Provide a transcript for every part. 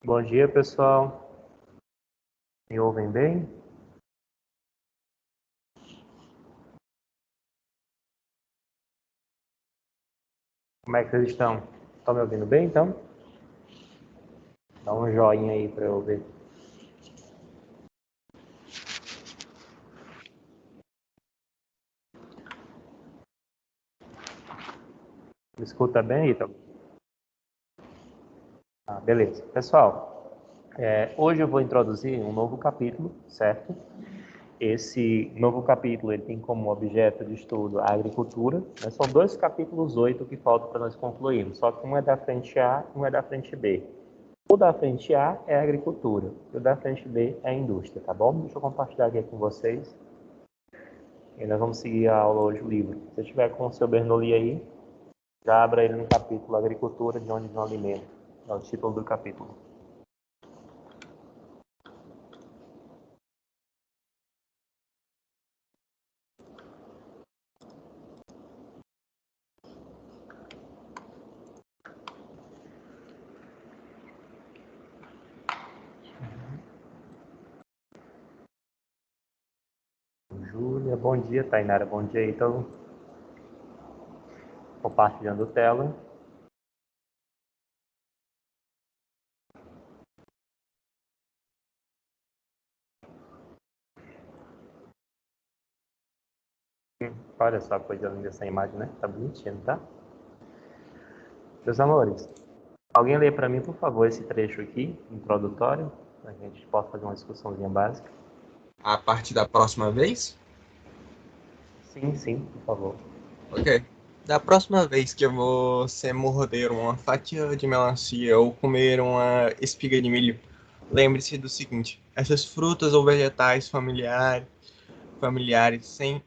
Bom dia, pessoal. Me ouvem bem? Como é que vocês estão? Estão me ouvindo bem, então? Dá um joinha aí para eu ver. Me escuta bem, então? Beleza. Pessoal, hoje eu vou introduzir um novo capítulo, certo? Esse novo capítulo ele tem como objeto de estudo a agricultura, né? São dois capítulos 8 que faltam para nós concluirmos, só que um é da frente A e um é da frente B. O da frente A é a agricultura e o da frente B é a indústria, tá bom? Deixa eu compartilhar aqui com vocês. E nós vamos seguir a aula hoje, o livro. Se você estiver com o seu Bernoulli aí, já abra ele no capítulo Agricultura, de onde vem o alimento. É o título do capítulo. Júlia, bom dia. Tainara, bom dia. Então, compartilhando tela. Olha só a coisa linda essa imagem, né? Tá bonitinho, tá? Meus amores, alguém lê para mim, por favor, esse trecho aqui, introdutório, para a gente possa fazer uma discussãozinha básica. A partir da próxima vez? Sim, por favor. Ok. Da próxima vez que você morder uma fatia de melancia ou comer uma espiga de milho, lembre-se do seguinte: essas frutas ou vegetais familiares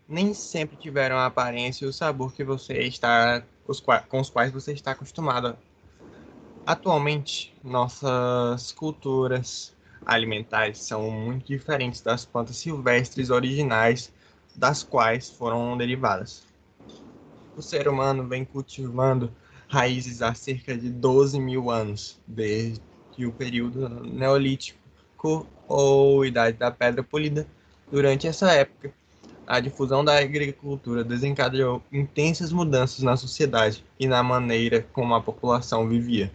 nem sempre tiveram a aparência e o sabor que você está, com os quais você está acostumado. Atualmente, nossas culturas alimentares são muito diferentes das plantas silvestres originais das quais foram derivadas. O ser humano vem cultivando raízes há cerca de 12 mil anos, desde o período neolítico ou idade da pedra polida. Durante essa época, a difusão da agricultura desencadeou intensas mudanças na sociedade e na maneira como a população vivia.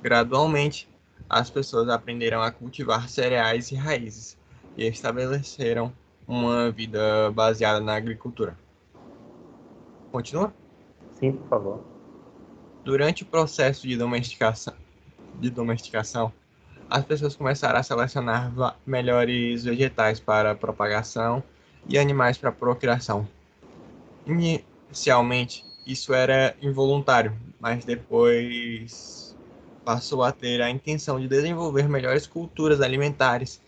Gradualmente, as pessoas aprenderam a cultivar cereais e raízes e estabeleceram uma vida baseada na agricultura. Continua? Sim, por favor. Durante o processo de domesticação, as pessoas começaram a selecionar melhores vegetais para propagação e animais para procriação. Inicialmente, isso era involuntário, mas depois passou a ter a intenção de desenvolver melhores culturas alimentares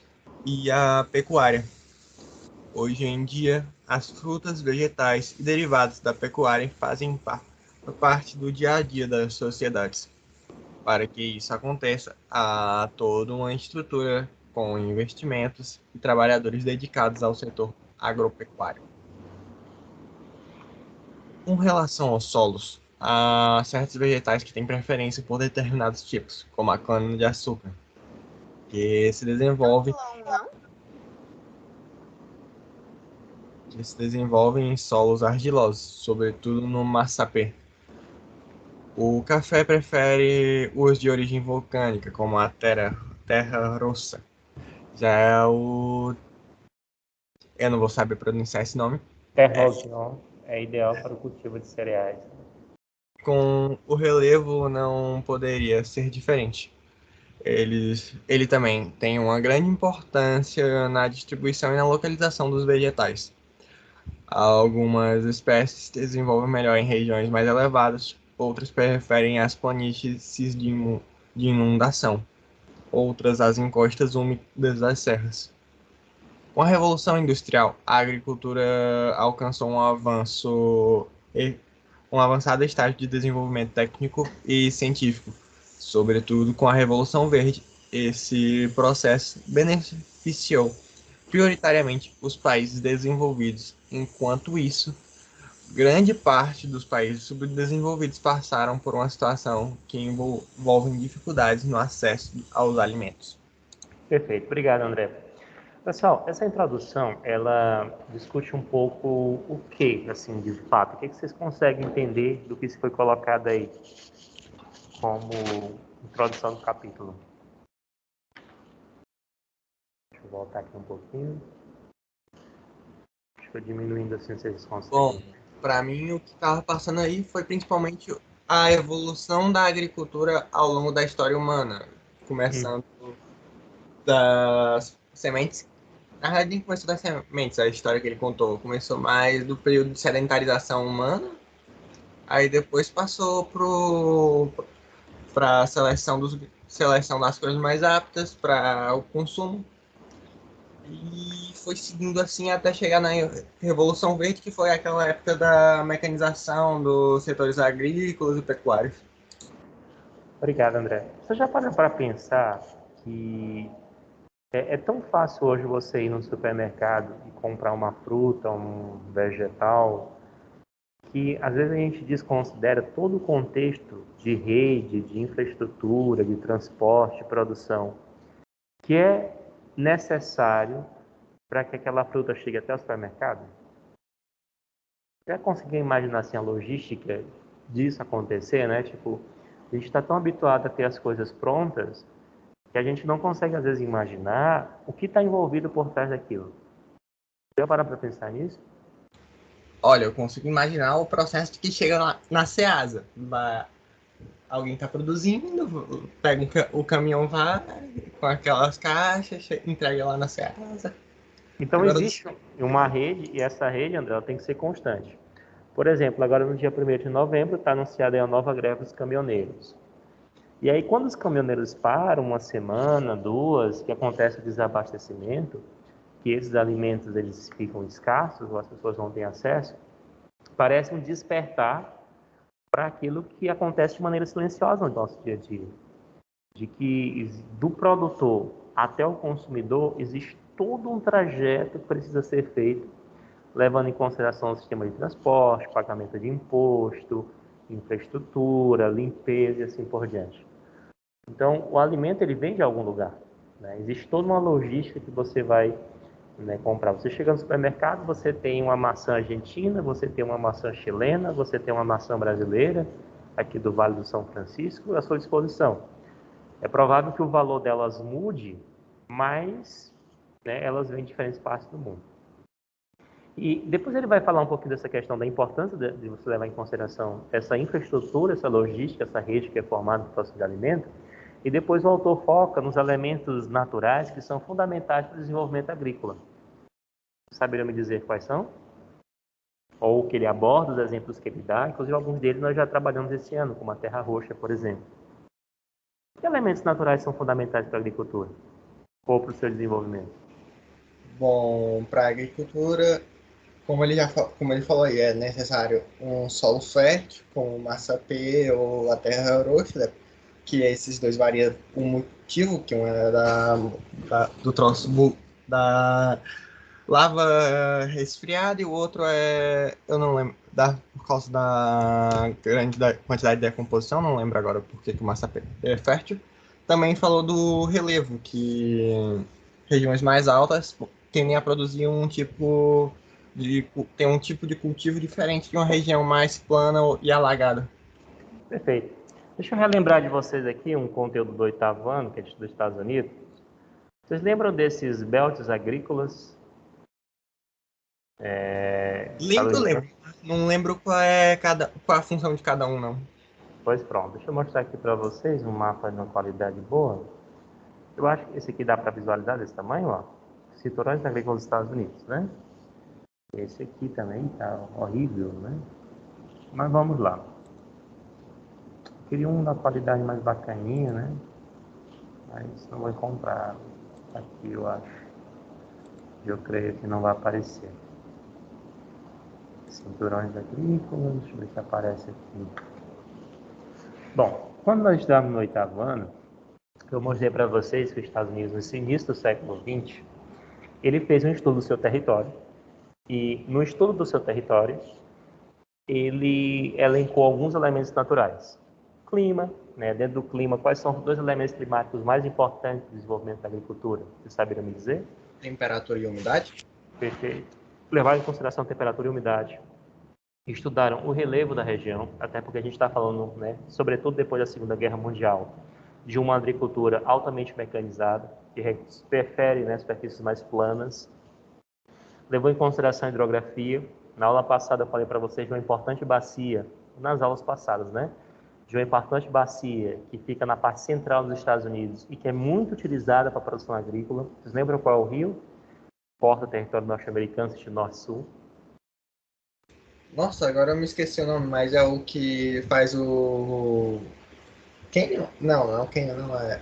e a pecuária. Hoje em dia, as frutas, vegetais e derivados da pecuária fazem parte do dia a dia das sociedades. Para que isso aconteça, há toda uma estrutura com investimentos e trabalhadores dedicados ao setor agropecuário. Com relação aos solos, há certos vegetais que têm preferência por determinados tipos, como a cana-de-açúcar, que se desenvolve em solos argilosos, sobretudo no Massapê. O café prefere os de origem vulcânica, como a terra rossa. Já é o. Eu não vou saber pronunciar esse nome. Terrosion é ideal para o cultivo de cereais. Com o relevo não poderia ser diferente. Ele também tem uma grande importância na distribuição e na localização dos vegetais. Algumas espécies desenvolvem melhor em regiões mais elevadas, outras preferem as planícies de inundação, outras as encostas úmidas das serras. Com a Revolução Industrial, a agricultura alcançou um avançado estágio de desenvolvimento técnico e científico. Sobretudo com a Revolução Verde, esse processo beneficiou prioritariamente os países desenvolvidos. Enquanto isso, grande parte dos países subdesenvolvidos passaram por uma situação que envolve dificuldades no acesso aos alimentos. Perfeito, obrigado, André. Pessoal, essa introdução, ela discute um pouco o que, assim, de fato, o que vocês conseguem entender do que foi colocado aí como introdução do capítulo. Deixa eu voltar aqui um pouquinho. Deixa eu diminuindo assim, vocês conseguem. Bom, para mim o que estava passando aí foi principalmente a evolução da agricultura ao longo da história humana, começando das sementes. Na verdade, nem começou das sementes, a história que ele contou. Começou mais do período de sedentarização humana, aí depois passou para seleção das coisas mais aptas para o consumo. E foi seguindo assim até chegar na Revolução Verde, que foi aquela época da mecanização dos setores agrícolas e pecuários. Obrigado, André. Você já parou para pensar que é tão fácil hoje você ir no supermercado e comprar uma fruta, um vegetal, que às vezes a gente desconsidera todo o contexto de rede, de infraestrutura, de transporte, de produção, que é necessário para que aquela fruta chegue até o supermercado? Já conseguiu imaginar assim, a logística disso acontecer, né? Tipo, a gente está tão habituado a ter as coisas prontas que a gente não consegue, às vezes, imaginar o que está envolvido por trás daquilo. Já parar para pensar nisso? Olha, eu consigo imaginar o processo de que chega na Ceasa. Alguém está produzindo, pega o caminhão, vai com aquelas caixas, entrega lá na Ceasa. Então, Agora, existe uma rede, e essa rede, André, ela tem que ser constante. Por exemplo, agora no dia 1º de novembro está anunciada a nova greve dos caminhoneiros. E aí, quando os caminhoneiros param uma semana, duas, que acontece o desabastecimento, que esses alimentos eles ficam escassos, ou as pessoas não têm acesso, parece um despertar para aquilo que acontece de maneira silenciosa no nosso dia a dia. De que do produtor até o consumidor existe todo um trajeto que precisa ser feito, levando em consideração o sistema de transporte, pagamento de imposto, infraestrutura, limpeza e assim por diante. Então, o alimento ele vem de algum lugar, né? Existe toda uma logística que você vai, né, comprar. Você chega no supermercado, você tem uma maçã argentina, você tem uma maçã chilena, você tem uma maçã brasileira, aqui do Vale do São Francisco, à sua disposição. É provável que o valor delas mude, mas, né, elas vêm de diferentes partes do mundo. E depois ele vai falar um pouquinho dessa questão da importância de você levar em consideração essa infraestrutura, essa logística, essa rede que é formada por produção de alimento. E depois o autor foca nos elementos naturais que são fundamentais para o desenvolvimento agrícola. Saberia me dizer quais são? Ou que ele aborda, os exemplos que ele dá, inclusive alguns deles nós já trabalhamos esse ano, como a terra roxa, por exemplo. Que elementos naturais são fundamentais para a agricultura? Ou para o seu desenvolvimento? bom, para a agricultura, como ele falou aí, é necessário um solo fértil, como massa P ou a terra roxa, né? Que esses dois variam o motivo, que um é do troço da lava resfriada e o outro é, eu não lembro, por causa da quantidade de decomposição, não lembro agora por que o massa P é fértil. Também falou do relevo, que regiões mais altas tendem a produzir tem um tipo de cultivo diferente de uma região mais plana e alagada. Perfeito. Deixa eu relembrar de vocês aqui um conteúdo do 8º ano, que é dos Estados Unidos. Vocês lembram desses belts agrícolas? Lembro. Não lembro qual é a função de cada um, não. Pois pronto, deixa eu mostrar aqui para vocês um mapa de uma qualidade boa. Eu acho que esse aqui dá para visualizar desse tamanho, ó. Cinturões agrícolas dos Estados Unidos, né? Esse aqui também tá horrível, né? Mas vamos lá. Queria um da qualidade mais bacaninha, né? Mas não vou encontrar aqui, eu acho. Eu creio que não vai aparecer. Cinturões agrícolas, deixa eu ver se aparece aqui. Bom, quando nós estávamos no 8º ano, eu mostrei para vocês que os Estados Unidos, no início do século XX, ele fez um estudo do seu território. E no estudo do seu território, ele elencou alguns elementos naturais. Clima, né? Dentro do clima, quais são os 2 elementos climáticos mais importantes do desenvolvimento da agricultura? Vocês saberiam me dizer? Temperatura e umidade? Perfeito. Levar em consideração a temperatura e umidade. Estudaram o relevo da região, até porque a gente está falando, né, sobretudo depois da Segunda Guerra Mundial, de uma agricultura altamente mecanizada, que prefere, né, superfícies mais planas. Levou em consideração a hidrografia. Na aula passada eu falei para vocês de uma importante bacia, nas aulas passadas, né? De uma importante bacia que fica na parte central dos Estados Unidos e que é muito utilizada para a produção agrícola. Vocês lembram qual é o rio? Porta território norte-americano, sentido norte-sul. Nossa, agora eu me esqueci o nome, mas é o que faz o... Canyon? Não, não é o Canyon, não é.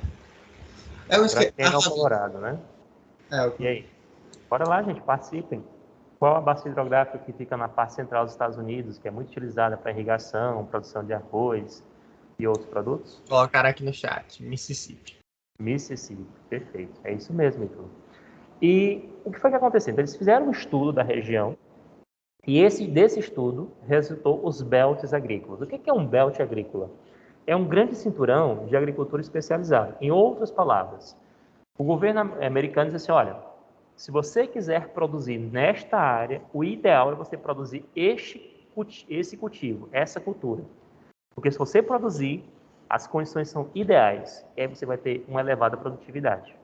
É o esque... Grafeno ao Colorado, né? É, E aí? Bora lá, gente, participem. Qual a bacia hidrográfica que fica na parte central dos Estados Unidos, que é muito utilizada para irrigação, produção de arroz e outros produtos? Colocar aqui no chat, Mississippi. Mississippi, perfeito. É isso mesmo, então. E o que foi que aconteceu? Então, eles fizeram um estudo da região e desse estudo resultou os belts agrícolas. O que é um belt agrícola? É um grande cinturão de agricultura especializada. Em outras palavras, o governo americano diz assim, olha, se você quiser produzir nesta área, o ideal é você produzir esse cultivo, essa cultura. Porque se você produzir, as condições são ideais, e aí você vai ter uma elevada produtividade.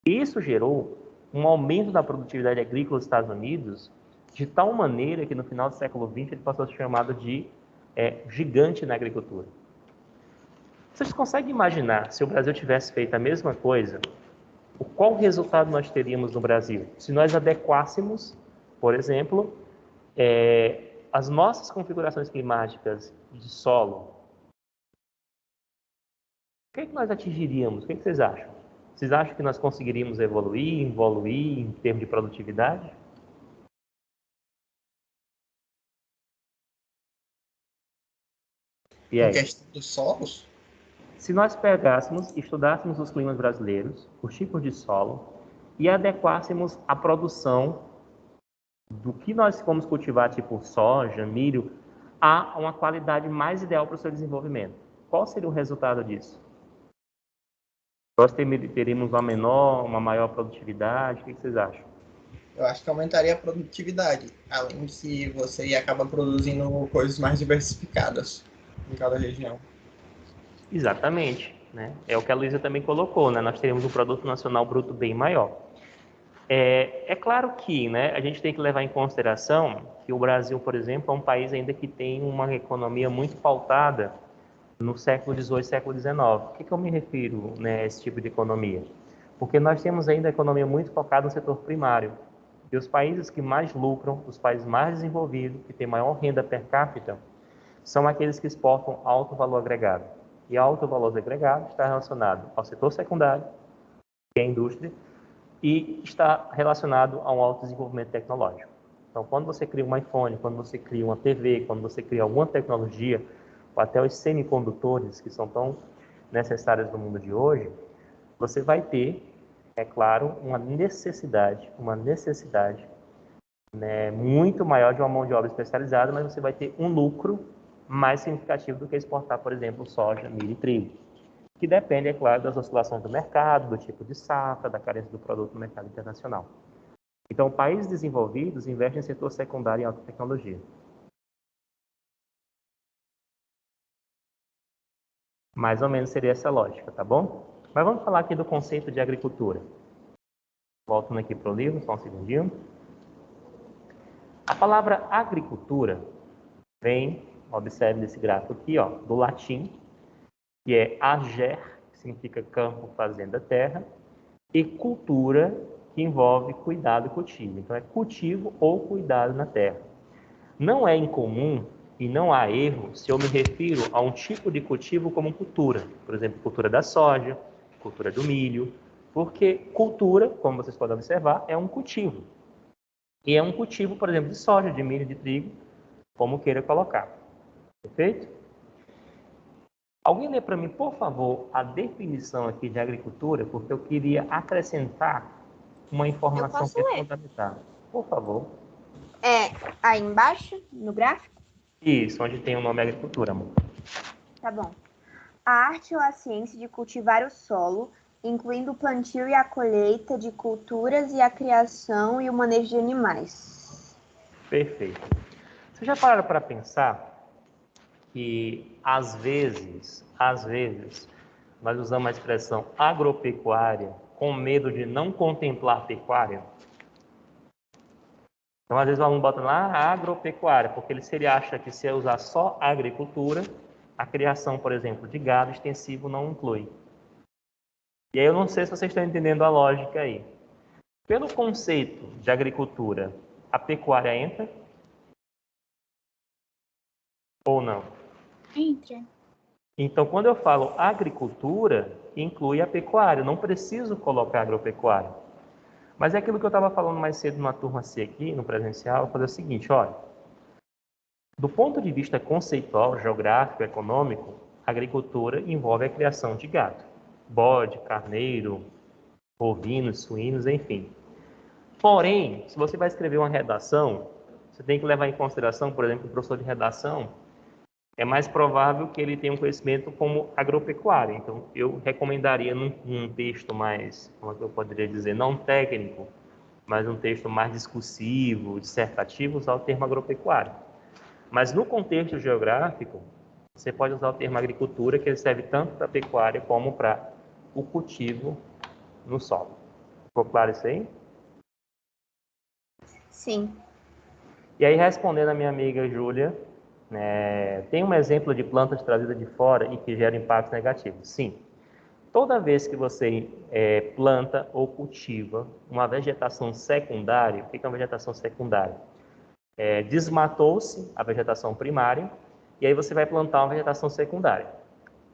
Isso gerou um aumento da produtividade agrícola dos Estados Unidos de tal maneira que no final do século XX ele passou a ser chamado de gigante na agricultura. Vocês conseguem imaginar se o Brasil tivesse feito a mesma coisa? Qual resultado nós teríamos no Brasil? Se nós adequássemos, por exemplo, as nossas configurações climáticas de solo, o que é que nós atingiríamos? O que é que vocês acham? Vocês acham que nós conseguiríamos evoluir em termos de produtividade? E Em aí? questão dos solos? Se nós pegássemos, estudássemos os climas brasileiros, os tipos de solo, e adequássemos a produção do que nós vamos cultivar, tipo soja, milho, a uma qualidade mais ideal para o seu desenvolvimento. Qual seria o resultado disso? Nós teríamos uma maior produtividade? O que vocês acham? Eu acho que aumentaria a produtividade, além de se você acaba produzindo coisas mais diversificadas em cada região. Exatamente, né? É o que a Luísa também colocou, né? Nós teríamos um produto nacional bruto bem maior. É claro que, né, a gente tem que levar em consideração que o Brasil, por exemplo, é um país ainda que tem uma economia muito pautada no século XVIII, século XIX. O que eu me refiro, né, a esse tipo de economia? Porque nós temos ainda a economia muito focada no setor primário. E os países que mais lucram, os países mais desenvolvidos, que têm maior renda per capita, são aqueles que exportam alto valor agregado. E alto valor agregado está relacionado ao setor secundário, que é a indústria, e está relacionado a um alto desenvolvimento tecnológico. Então, quando você cria um iPhone, quando você cria uma TV, quando você cria alguma tecnologia, ou até os semicondutores, que são tão necessários no mundo de hoje, você vai ter, é claro, uma necessidade, né, muito maior de uma mão de obra especializada, mas você vai ter um lucro mais significativo do que exportar, por exemplo, soja, milho e trigo, que depende, é claro, das oscilações do mercado, do tipo de safra, da carência do produto no mercado internacional. Então, países desenvolvidos investem em setor secundário em alta tecnologia. Mais ou menos seria essa lógica, tá bom? Mas vamos falar aqui do conceito de agricultura. Voltando aqui para o livro, só um segundinho. A palavra agricultura vem, observe nesse gráfico aqui, ó, do latim, que é ager, que significa campo, fazenda, terra, e cultura, que envolve cuidado e cultivo. Então, é cultivo ou cuidado na terra. Não é incomum e não há erro se eu me refiro a um tipo de cultivo como cultura. Por exemplo, cultura da soja, cultura do milho, porque cultura, como vocês podem observar, é um cultivo. E é um cultivo, por exemplo, de soja, de milho, de trigo, como queira colocar. Perfeito? Alguém lê para mim, por favor, a definição aqui de agricultura, porque eu queria acrescentar uma informação que é fundamental. Por favor. Aí embaixo, no gráfico? Isso, onde tem o nome agricultura, amor. Tá bom. A arte ou a ciência de cultivar o solo, incluindo o plantio e a colheita de culturas e a criação e o manejo de animais. Perfeito. Vocês já pararam para pensar que, às vezes, nós usamos a expressão agropecuária com medo de não contemplar a pecuária? Então, às vezes, o aluno bota lá agropecuária, porque ele acha que se eu usar só agricultura, a criação, por exemplo, de gado extensivo não inclui. E aí eu não sei se vocês estão entendendo a lógica aí. Pelo conceito de agricultura, a pecuária entra? Ou não? Entra. Então, quando eu falo agricultura, inclui a pecuária. Eu não preciso colocar agropecuária. Mas é aquilo que eu estava falando mais cedo numa turma C aqui, no presencial, eu vou fazer o seguinte, olha. Do ponto de vista conceitual, geográfico, econômico, a agricultura envolve a criação de gado. Bode, carneiro, bovinos, suínos, enfim. Porém, se você vai escrever uma redação, você tem que levar em consideração, por exemplo, o professor de redação, é mais provável que ele tenha um conhecimento como agropecuário. Então, eu recomendaria num texto mais, como é que eu poderia dizer, não técnico, mas um texto mais discursivo, dissertativo, usar o termo agropecuário. Mas no contexto geográfico, você pode usar o termo agricultura, que ele serve tanto para a pecuária como para o cultivo no solo. Ficou claro isso aí? Sim. E aí, respondendo a minha amiga Júlia, tem um exemplo de plantas trazidas de fora e que geram impactos negativos? Sim. Toda vez que você planta ou cultiva uma vegetação secundária, o que é uma vegetação secundária? Desmatou-se a vegetação primária e aí você vai plantar uma vegetação secundária.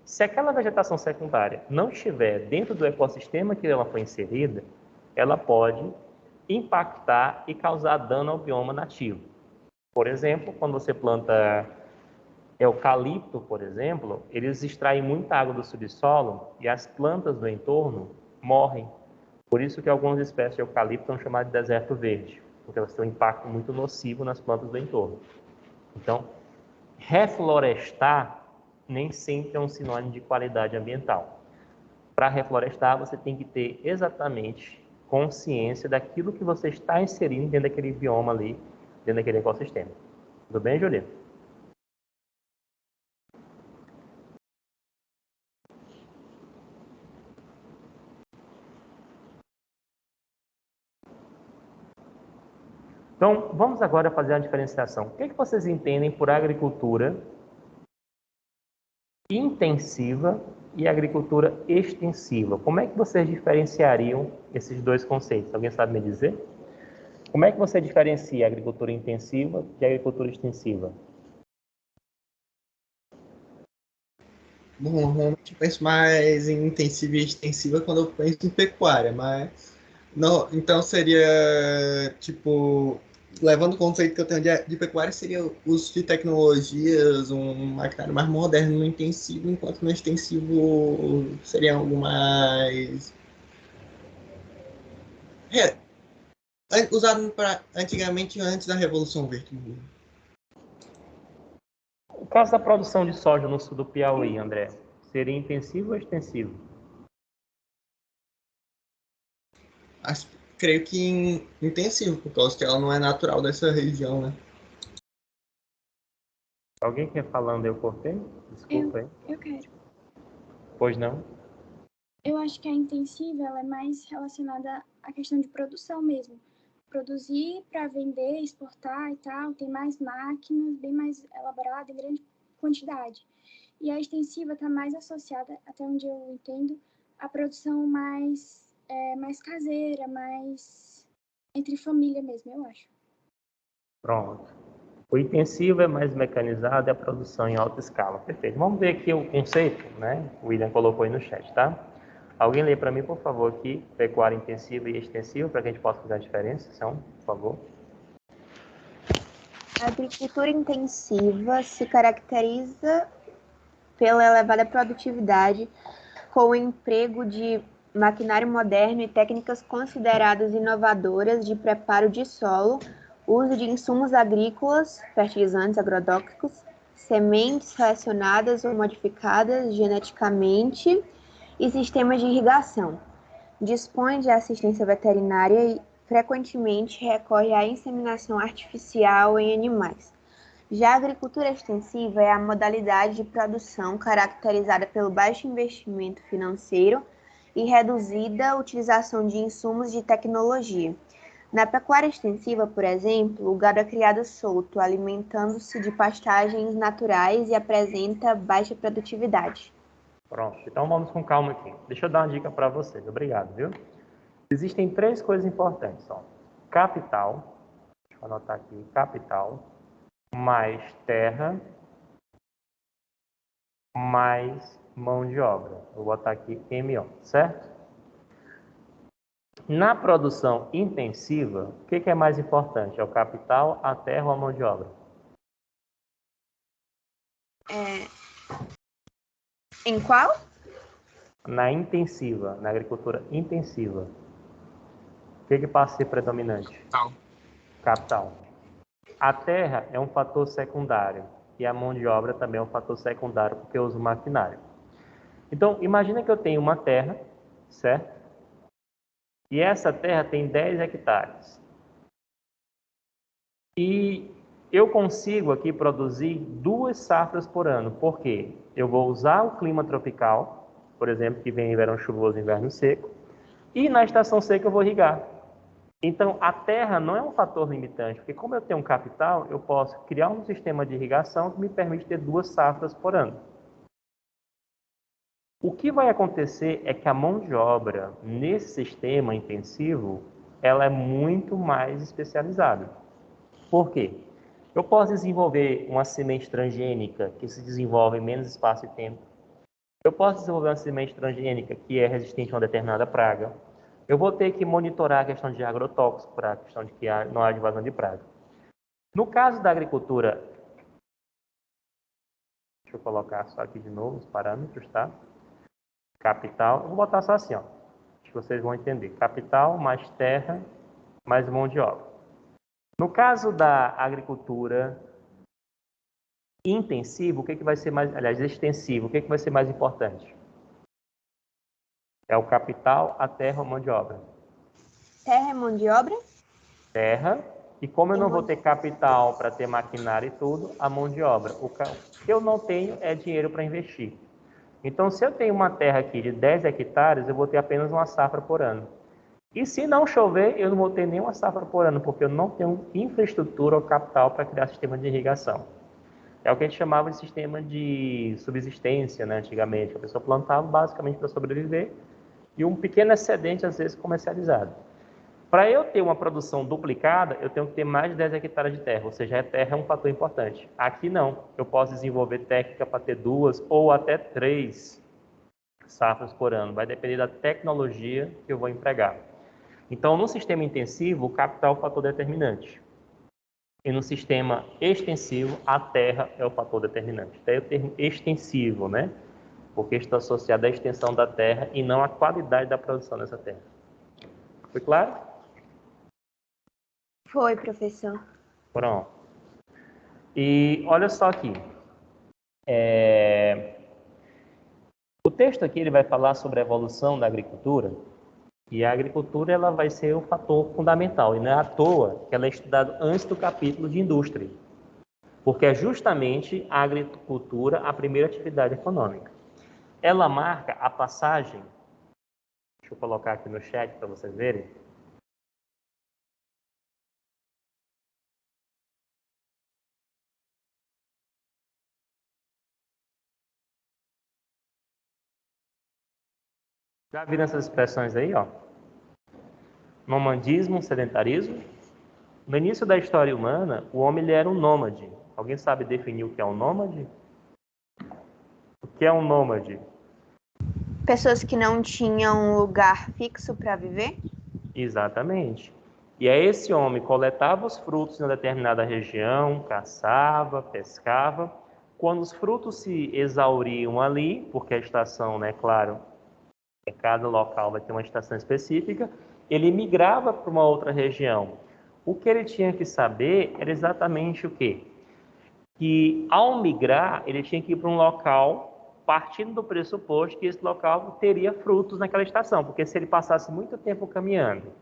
Se aquela vegetação secundária não estiver dentro do ecossistema que ela foi inserida, ela pode impactar e causar dano ao bioma nativo. Por exemplo, quando você planta eucalipto, por exemplo, eles extraem muita água do subsolo e as plantas do entorno morrem. Por isso que algumas espécies de eucalipto são chamadas de deserto verde, porque elas têm um impacto muito nocivo nas plantas do entorno. Então, reflorestar nem sempre é um sinônimo de qualidade ambiental. Para reflorestar, você tem que ter exatamente consciência daquilo que você está inserindo dentro daquele bioma ali, dentro daquele ecossistema. Tudo bem, Julia? Então, vamos agora fazer a diferenciação. O que vocês entendem por agricultura intensiva e agricultura extensiva? Como é que vocês diferenciariam esses dois conceitos? Alguém sabe me dizer? Como é que você diferencia a agricultura intensiva de agricultura extensiva? Bom, normalmente eu penso mais em intensiva e extensiva quando eu penso em pecuária, mas não, então seria tipo, levando o conceito que eu tenho de pecuária, seria o uso de tecnologias, um maquinário mais moderno no intensivo, enquanto no extensivo seria algo mais usado antigamente, antes da Revolução Verde. O caso da produção de soja no sul do Piauí, André, seria intensivo ou extensivo? Creio que intensivo, por causa que ela não é natural dessa região, né? Alguém quer falando, eu cortei? Desculpa aí. Eu quero. Pois não? Eu acho que a intensiva ela é mais relacionada à questão de produção mesmo. Produzir para vender, exportar e tal, tem mais máquinas, bem mais elaborada, em grande quantidade. E a extensiva está mais associada, até onde eu entendo, à produção mais caseira, mais entre família mesmo, eu acho. Pronto. O intensivo é mais mecanizado e a produção em alta escala. Perfeito. Vamos ver aqui o conceito, né? O William colocou aí no chat, tá? Alguém lê para mim, por favor, aqui, pecuária intensiva e extensiva, para que a gente possa fazer a diferenciação, por favor. A agricultura intensiva se caracteriza pela elevada produtividade, com o emprego de maquinário moderno e técnicas consideradas inovadoras de preparo de solo, uso de insumos agrícolas, fertilizantes agrotóxicos, sementes selecionadas ou modificadas geneticamente e sistemas de irrigação. Dispõe de assistência veterinária e frequentemente recorre à inseminação artificial em animais. Já a agricultura extensiva é a modalidade de produção caracterizada pelo baixo investimento financeiro e reduzida utilização de insumos de tecnologia. Na pecuária extensiva, por exemplo, o gado é criado solto, alimentando-se de pastagens naturais e apresenta baixa produtividade. Pronto, então vamos com calma aqui. Deixa eu dar uma dica para vocês, obrigado, viu? Existem 3 coisas importantes, ó. Capital, deixa eu anotar aqui, capital, mais terra, mais mão de obra. Vou botar aqui MO, certo? Na produção intensiva, o que é mais importante? É o capital, a terra ou a mão de obra? Em qual? Na intensiva, na agricultura intensiva, o que passa a ser predominante? Tal. Capital. A terra é um fator secundário e a mão de obra também é um fator secundário porque eu uso maquinário. Então, imagina que eu tenho uma terra, certo? E essa terra tem 10 hectares. E eu consigo aqui produzir 2 safras por ano. Por quê? Eu vou usar o clima tropical, por exemplo, que vem em verão chuvoso e inverno seco, e na estação seca eu vou irrigar. Então, a terra não é um fator limitante, porque como eu tenho um capital, eu posso criar um sistema de irrigação que me permite ter 2 safras por ano. O que vai acontecer é que a mão de obra nesse sistema intensivo, ela é muito mais especializada. Por quê? Eu posso desenvolver uma semente transgênica que se desenvolve em menos espaço e tempo. Eu posso desenvolver uma semente transgênica que é resistente a uma determinada praga. Eu vou ter que monitorar a questão de agrotóxico para a questão de que não haja invasão de praga. No caso da agricultura, deixa eu colocar só aqui de novo os parâmetros, tá? Capital, eu vou botar só assim, ó. Acho que vocês vão entender. Capital mais terra mais mão de obra. No caso da agricultura intensiva, o que vai ser mais, aliás, extensivo, o que vai ser mais importante? É o capital, a terra ou a mão de obra? Terra é mão de obra? Terra. E como eu não vou ter capital para ter maquinário e tudo, a mão de obra. O que eu não tenho é dinheiro para investir. Então, se eu tenho uma terra aqui de 10 hectares, eu vou ter apenas uma safra por ano. E se não chover, eu não vou ter nenhuma safra por ano, porque eu não tenho infraestrutura ou capital para criar sistema de irrigação. É o que a gente chamava de sistema de subsistência, né, antigamente. A pessoa plantava basicamente para sobreviver e um pequeno excedente, às vezes, comercializado. Para eu ter uma produção duplicada, eu tenho que ter mais de 10 hectares de terra, ou seja, a terra é um fator importante. Aqui não, eu posso desenvolver técnica para ter 2 ou até 3 safras por ano, vai depender da tecnologia que eu vou empregar. Então, no sistema intensivo, o capital é o fator determinante. E no sistema extensivo, a terra é o fator determinante. Daí o termo extensivo, né? Porque está associado à extensão da terra e não à qualidade da produção dessa terra. Foi claro? Foi, professor. Pronto. E olha só aqui. O texto aqui ele vai falar sobre a evolução da agricultura. E a agricultura ela vai ser o fator fundamental. E não é à toa que ela é estudada antes do capítulo de indústria. Porque é justamente a agricultura a primeira atividade econômica. Ela marca a passagem. Deixa eu colocar aqui no chat para vocês verem. Já viram essas expressões aí, ó? Nomandismo, sedentarismo. No início da história humana, o homem ele era um nômade. Alguém sabe definir o que é um nômade? O que é um nômade? Pessoas que não tinham um lugar fixo para viver? Exatamente. E aí esse homem coletava os frutos em uma determinada região, caçava, pescava. Quando os frutos se exauriam ali, porque a estação, né, claro, cada local vai ter uma estação específica, ele migrava para uma outra região. O que ele tinha que saber era exatamente o quê? Que ao migrar, ele tinha que ir para um local, partindo do pressuposto que esse local teria frutos naquela estação, porque se ele passasse muito tempo caminhando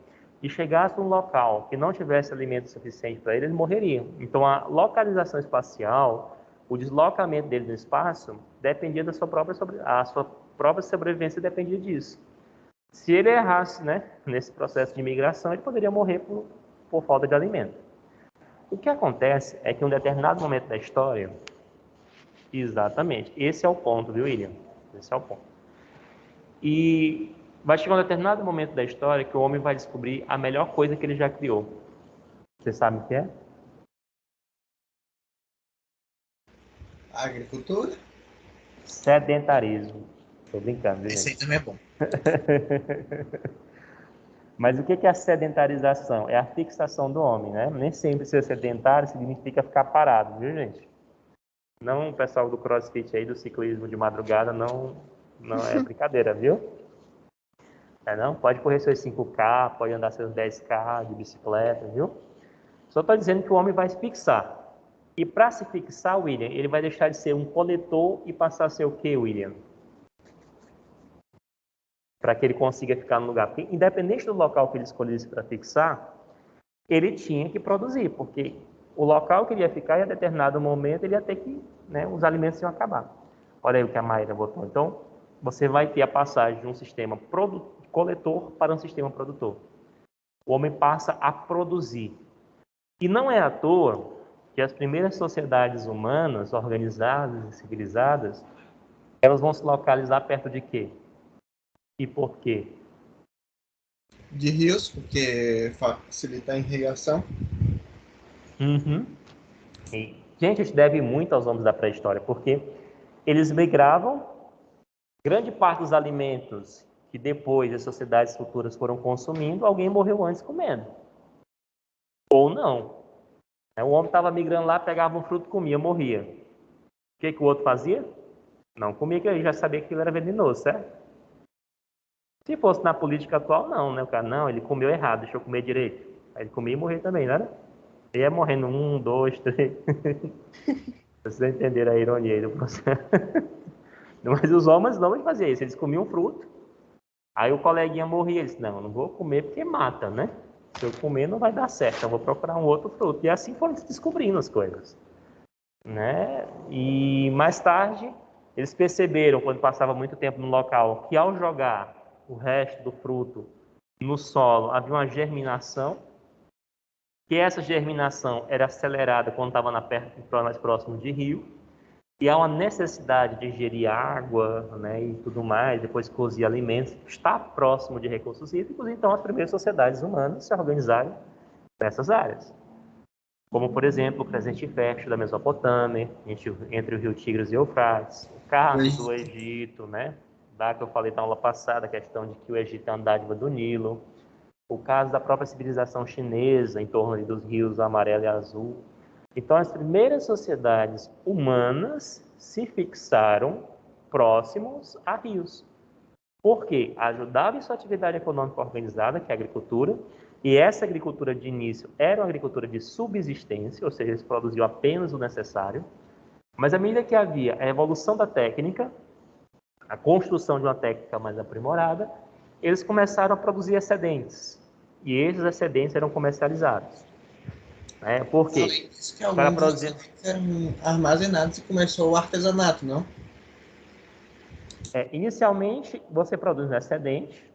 e chegasse num local que não tivesse alimento suficiente para ele morreria. Então, a localização espacial, o deslocamento dele no espaço, dependia da sua própria sobrevivência dependia disso. Se ele errasse, né, nesse processo de migração, ele poderia morrer por falta de alimento. O que acontece é que em um determinado momento da história, exatamente, esse é o ponto, viu, William? Esse é o ponto. E vai chegar um determinado momento da história que o homem vai descobrir a melhor coisa que ele já criou. Você sabe o que é? A agricultura? Sedentarismo. Estou brincando, viu, Esse aí gente? também é bom. Mas o que é a sedentarização? É a fixação do homem, né? Nem sempre ser sedentário significa ficar parado, viu, gente? Não, o pessoal do CrossFit aí, do ciclismo de madrugada, não é brincadeira, viu? Não? Pode correr seus 5K, pode andar seus 10K de bicicleta, viu? Só estou dizendo que o homem vai se fixar. E para se fixar, William, ele vai deixar de ser um coletor e passar a ser o quê, William? Para que ele consiga ficar no lugar. Porque, independente do local que ele escolhesse para fixar, ele tinha que produzir, porque o local que ele ia ficar, em determinado momento, ele ia ter que, né, os alimentos iam acabar. Olha aí o que a Maíra botou. Então, você vai ter a passagem de um sistema coletor para um sistema produtor. O homem passa a produzir. E não é à toa que as primeiras sociedades humanas, organizadas e civilizadas, elas vão se localizar perto de quê? E por quê? De rios, porque facilita a irrigação. Uhum. E, gente, isso deve muito aos homens da pré-história, porque eles migravam, grande parte dos alimentos que depois as sociedades futuras foram consumindo, alguém morreu antes comendo. Ou não. O homem estava migrando lá, pegava um fruto, comia, morria. O que o outro fazia? Não comia, que ele já sabia que aquilo era venenoso, certo? Se fosse na política atual, não, né? O cara, não, ele comeu errado, deixa eu comer direito. Aí ele comia e morria também, não era? Ele ia morrendo 1, 2, 3. Vocês entenderam a ironia aí do processo. Mas os homens não faziam isso, eles comiam fruto. Aí o coleguinha morria, ele disse, não vou comer porque mata, né? Se eu comer não vai dar certo, eu vou procurar um outro fruto. E assim foram descobrindo as coisas, né? E mais tarde, eles perceberam, quando passava muito tempo no local, que ao jogar o resto do fruto no solo, havia uma germinação, que essa germinação era acelerada quando estava mais próximo de rio, e há uma necessidade de ingerir água, né, e tudo mais, depois cozir alimentos, está próximo de recursos hídricos, então as primeiras sociedades humanas se organizaram nessas áreas. Como, por exemplo, o presente fértil da Mesopotâmia, entre o rio Tigres e Eufrates, o caso do Egito, né, da que eu falei na aula passada, a questão de que o Egito é uma dádiva do Nilo, o caso da própria civilização chinesa, em torno dos rios amarelo e azul. Então, as primeiras sociedades humanas se fixaram próximos a rios. Por quê? Ajudava em sua atividade econômica organizada, que é a agricultura, e essa agricultura de início era uma agricultura de subsistência, ou seja, eles produziam apenas o necessário, mas à medida que havia a evolução da técnica, a construção de uma técnica mais aprimorada, eles começaram a produzir excedentes, e esses excedentes eram comercializados. Por quê? Que alguns eram armazenados e começou o artesanato, não? Inicialmente, você produz um excedente.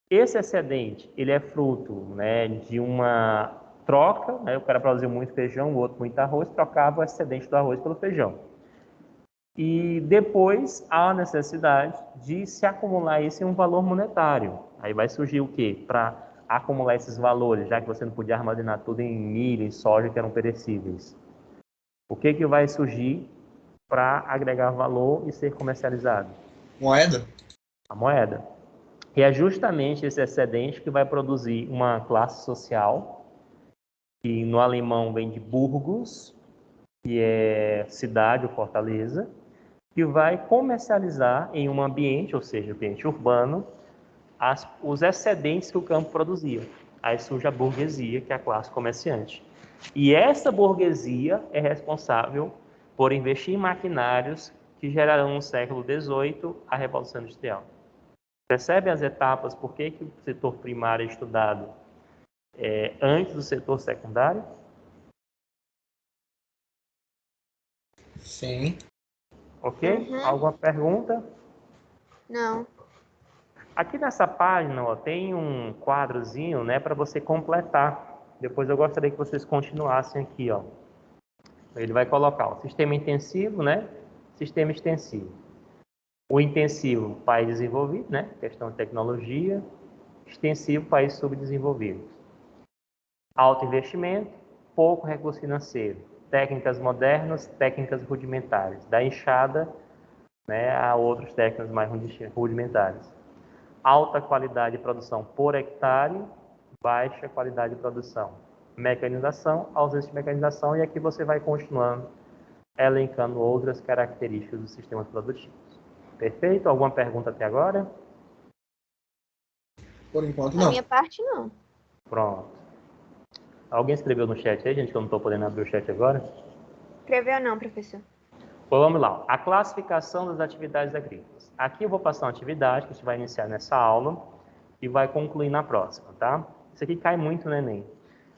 Esse excedente, ele é fruto, né, de uma troca, né? O cara produziu muito feijão, o outro muito arroz, trocava o excedente do arroz pelo feijão. E depois há a necessidade de se acumular isso em um valor monetário. Aí vai surgir o quê? Para acumular esses valores, já que você não podia armazenar tudo em milho, em soja, que eram perecíveis. O que vai surgir para agregar valor e ser comercializado? Moeda? A moeda. E é justamente esse excedente que vai produzir uma classe social, que no alemão vem de Burgos, que é cidade ou fortaleza, que vai comercializar em um ambiente, ou seja, ambiente urbano, os excedentes que o campo produzia. Aí surge a burguesia, que é a classe comerciante. E essa burguesia é responsável por investir em maquinários que gerarão no século XVIII a Revolução Industrial. Percebe as etapas, por que o setor primário é estudado antes do setor secundário? Sim. Ok? Uhum. Alguma pergunta? Não. Aqui nessa página, ó, tem um quadrozinho, né, para você completar. Depois eu gostaria que vocês continuassem aqui, ó. Ele vai colocar o sistema intensivo, né? Sistema extensivo. O intensivo, país desenvolvido, né? Questão de tecnologia. Extensivo, país subdesenvolvido. Alto investimento, pouco recurso financeiro. Técnicas modernas, técnicas rudimentares. Da enxada, né, a outras técnicas mais rudimentares. Alta qualidade de produção por hectare, baixa qualidade de produção. Mecanização, ausência de mecanização, e aqui você vai continuando elencando outras características dos sistemas produtivos. Perfeito? Alguma pergunta até agora? Por enquanto, Da não. minha parte, não. Pronto. Alguém escreveu no chat aí, gente, que eu não estou podendo abrir o chat agora? Escreveu não, professor. Pois vamos lá. A classificação das atividades agrícolas. Aqui eu vou passar uma atividade que a gente vai iniciar nessa aula e vai concluir na próxima, tá? Isso aqui cai muito no Enem.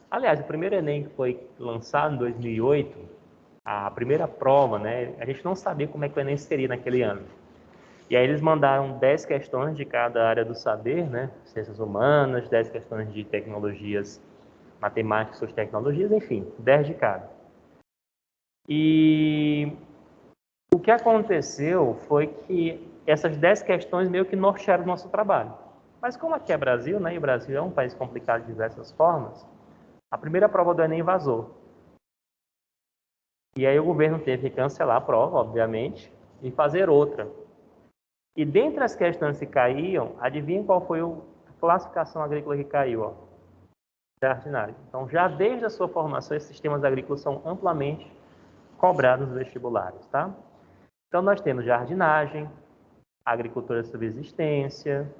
Aliás, o primeiro Enem que foi lançado em 2008, a primeira prova, né? A gente não sabia como é que o Enem seria naquele ano. E aí eles mandaram 10 questões de cada área do saber, né? Ciências humanas, 10 questões de tecnologias, matemáticas, suas tecnologias, enfim, 10 de cada. E o que aconteceu foi que essas 10 questões meio que nortearam o nosso trabalho. Mas como aqui é Brasil, né? E o Brasil é um país complicado de diversas formas, a primeira prova do Enem vazou. E aí o governo teve que cancelar a prova, obviamente, e fazer outra. E dentre as questões que caíam, adivinha qual foi a classificação agrícola que caiu? Ó? Jardinagem. Então, já desde a sua formação, esses sistemas agrícolas são amplamente cobrados nos vestibulares, tá? Então, nós temos jardinagem, agricultura de subsistência,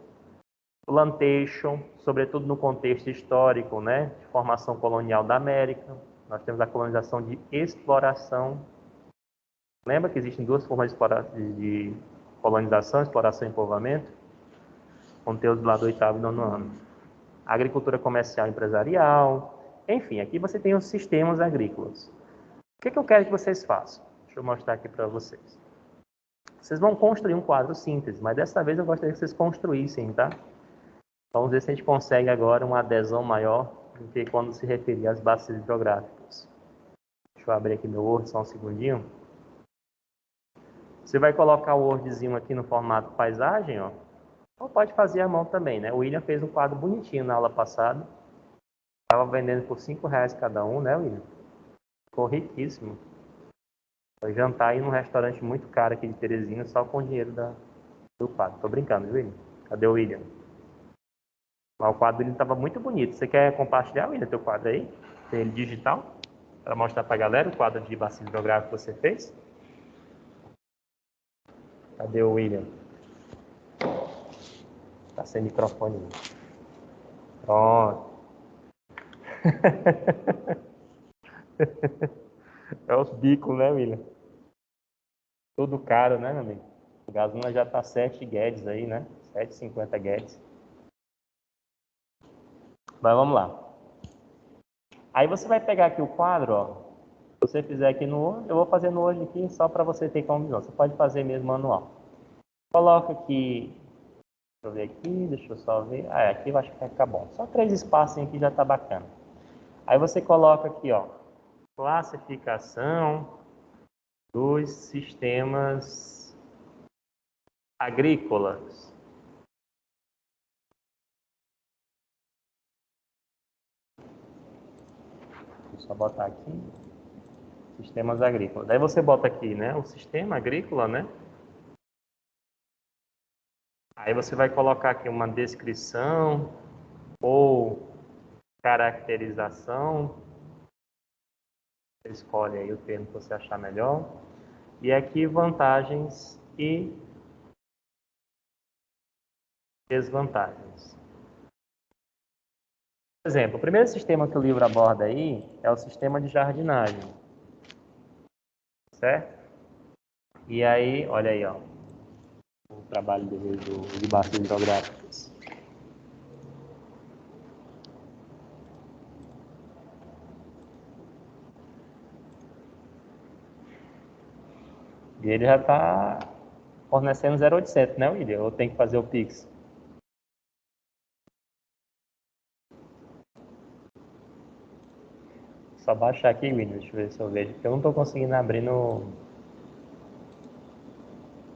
plantation, sobretudo no contexto histórico, né, de formação colonial da América. Nós temos a colonização de exploração. Lembra que existem duas formas de colonização, exploração e povoamento? Conteúdo lá do 8º e 9º ano. Agricultura comercial e empresarial. Enfim, aqui você tem os sistemas agrícolas. O que eu quero que vocês façam? Deixa eu mostrar aqui para vocês. Vocês vão construir um quadro síntese, mas dessa vez eu gostaria que vocês construíssem, tá? Vamos ver se a gente consegue agora uma adesão maior do que quando se referir às bases hidrográficas. Deixa eu abrir aqui meu Word só um segundinho. Você vai colocar o Wordzinho aqui no formato paisagem, ó. Ou pode fazer à mão também, né? O William fez um quadro bonitinho na aula passada. Estava vendendo por R$5 cada um, né, William? Ficou riquíssimo. Foi jantar aí num restaurante muito caro aqui de Teresina, só com o dinheiro do quadro. Tô brincando, William? Cadê o William? Mas o quadro dele estava muito bonito. Você quer compartilhar, William, teu quadro aí? Tem ele digital? Para mostrar para a galera o quadro de bacia hidrográfico que você fez? Cadê o William? Tá sem microfone. Pronto. É os bicos, né, William? Tudo caro, né, meu amigo? O gasolina já tá 7 guedes aí, né? 7,50 guedes. Mas vamos lá. Aí você vai pegar aqui o quadro, ó. Se você fizer aqui no Word, eu vou fazer no Word aqui só para você ter como visão. Você pode fazer mesmo manual. Coloca aqui, deixa eu ver aqui, deixa eu só ver. Aqui eu acho que vai ficar bom. Só 3 espaços aqui já tá bacana. Aí você coloca aqui, ó, classificação dos sistemas agrícolas. Deixa eu só botar aqui. Sistemas agrícolas. Daí você bota aqui, né, o sistema agrícola, né? Aí você vai colocar aqui uma descrição ou caracterização. Você escolhe aí o termo que você achar melhor. E aqui vantagens e desvantagens. Por exemplo, o primeiro sistema que o livro aborda aí é o sistema de jardinagem, certo? E aí, olha aí, ó, o trabalho dele de bases hidrográficas. E ele já está fornecendo 0,800, né, William? Ou tem que fazer o Pix? Só baixar aqui, William, deixa eu ver se eu vejo, porque eu não estou conseguindo abrir no...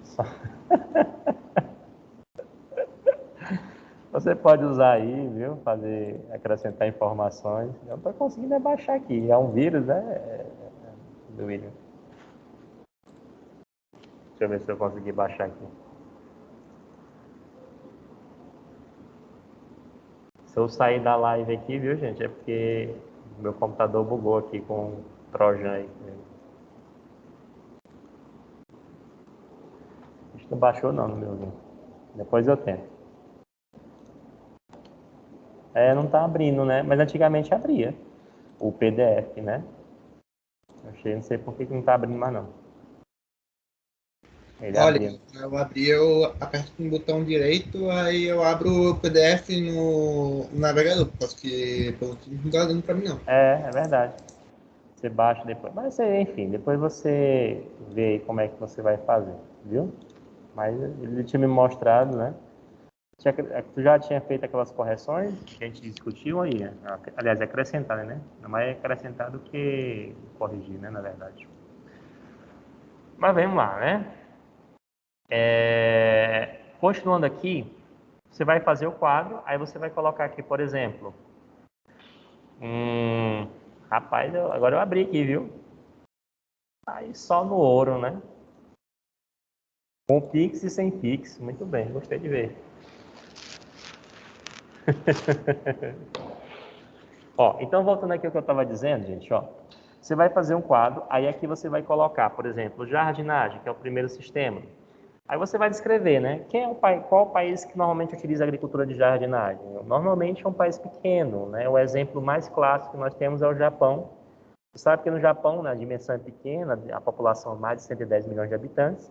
Só... Você pode usar aí, viu? Acrescentar informações. Eu não estou conseguindo baixar aqui. É um vírus, né? Do William. Deixa eu ver se eu consegui baixar aqui. Se eu sair da live aqui, viu, gente? É porque meu computador bugou aqui com o Trojan aí. Acho que não baixou não no meu. Depois eu tento. Não tá abrindo, né? Mas antigamente abria o PDF, né? Não sei por que não tá abrindo mais não. Ele Olha, abria. eu abri, eu aperto com o botão direito, aí eu abro o PDF no navegador, porque pelo menos não tá dando pra mim não. É verdade. Você baixa depois. Mas enfim, depois você vê aí como é que você vai fazer, viu? Mas ele tinha me mostrado, né? Tu já tinha feito aquelas correções que a gente discutiu aí, né? Aliás, acrescentado, né? Não mais acrescentado que corrigir, né? Na verdade. Mas vamos lá, né? Continuando aqui, você vai fazer o quadro, aí você vai colocar aqui, por exemplo, rapaz, agora eu abri aqui, viu? Aí só no ouro, né? Com Pix e sem Pix. Muito bem, gostei de ver. Ó, então voltando aqui ao que eu estava dizendo, gente, ó. Você vai fazer um quadro, aí aqui você vai colocar, por exemplo, jardinagem, que é o primeiro sistema. Aí você vai descrever, né? Qual o país que normalmente utiliza a agricultura de jardinagem? Normalmente é um país pequeno, né? O exemplo mais clássico que nós temos é o Japão. Você sabe que no Japão, né, a dimensão é pequena, a população é mais de 110 milhões de habitantes.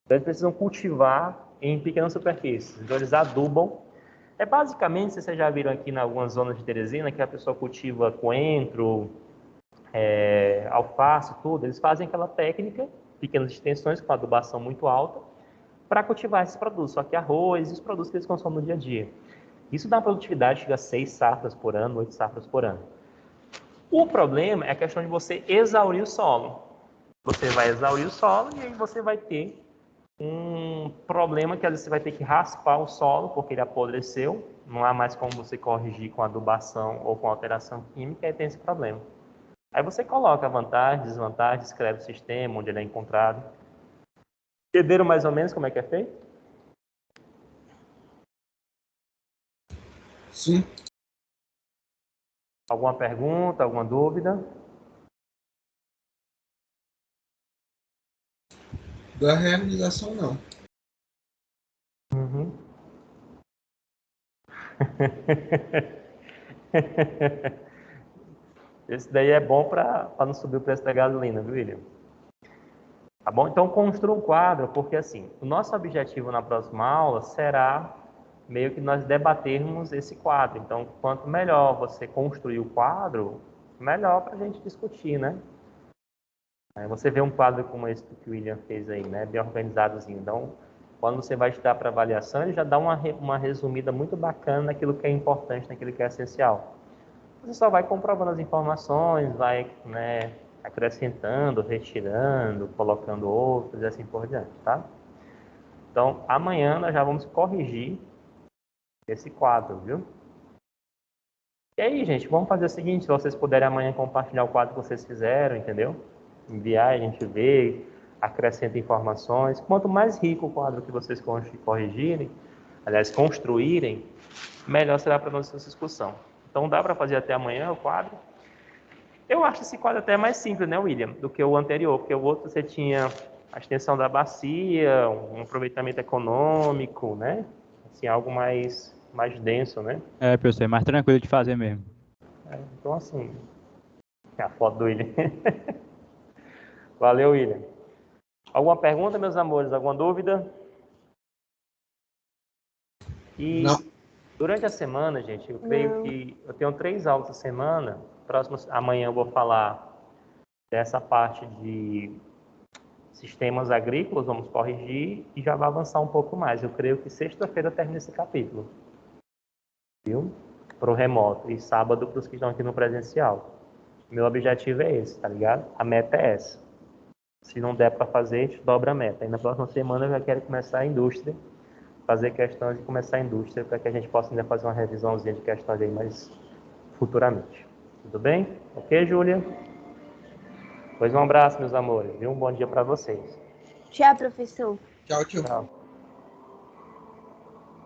Então eles precisam cultivar em pequenas superfícies. Então eles adubam. Basicamente, vocês já viram aqui em algumas zonas de Teresina, que a pessoa cultiva coentro, alface, tudo. Eles fazem aquela técnica, pequenas extensões com adubação muito alta, para cultivar esses produtos. Só que arroz e os produtos que eles consomem no dia a dia. Isso dá uma produtividade, chega a 6 safras por ano, 8 safras por ano. O problema é a questão de você exaurir o solo. Você vai exaurir o solo e aí você vai ter um problema que às vezes você vai ter que raspar o solo porque ele apodreceu, não há mais como você corrigir com adubação ou com alteração química, aí tem esse problema. Aí você coloca vantagem, desvantagem, escreve o sistema, onde ele é encontrado. Entenderam mais ou menos como é que é feito? Sim. Alguma pergunta, alguma dúvida? Da realização não. Uhum. Esse daí é bom para não subir o preço da gasolina, viu, William? Tá bom? Então, construa um quadro, porque assim, o nosso objetivo na próxima aula será meio que nós debatermos esse quadro. Então, quanto melhor você construir o quadro, melhor para a gente discutir, né? Aí você vê um quadro como esse que o William fez aí, né? Bem organizadozinho. Então, quando você vai estudar para avaliação, ele já dá uma resumida muito bacana naquilo que é importante, naquilo que é essencial. Você só vai comprovando as informações, vai, né, acrescentando, retirando, colocando outros e assim por diante, tá? Então, amanhã nós já vamos corrigir esse quadro, viu? E aí, gente, vamos fazer o seguinte, se vocês puderem amanhã compartilhar o quadro que vocês fizeram, entendeu? Enviar, a gente vê, acrescenta informações. Quanto mais rico o quadro que vocês corrigirem, aliás, construírem, melhor será para a nossa discussão. Então, dá para fazer até amanhã o quadro? Eu acho esse quadro até mais simples, né, William, do que o anterior, porque o outro você tinha a extensão da bacia, um aproveitamento econômico, né? Assim, algo mais mais denso, né? Professor, é mais tranquilo de fazer mesmo. Então, assim, é a foto do William. Valeu, William. Alguma pergunta, meus amores? Alguma dúvida? E Não. durante a semana, gente, eu creio que eu tenho 3 aulas a semana. Amanhã eu vou falar dessa parte de sistemas agrícolas, vamos corrigir e já vai avançar um pouco mais. Eu creio que sexta-feira eu termino esse capítulo. Viu? Para o remoto. E sábado para os que estão aqui no presencial. Meu objetivo é esse, tá ligado? A meta é essa. Se não der para fazer, a gente dobra a meta. Aí na próxima semana eu já quero começar a indústria, fazer questões e começar a indústria para que a gente possa ainda fazer uma revisãozinha de questões aí mais futuramente. Tudo bem? Ok, Júlia? Pois um abraço, meus amores. E um bom dia para vocês. Tchau, professor. Tchau, tchau. Tchau.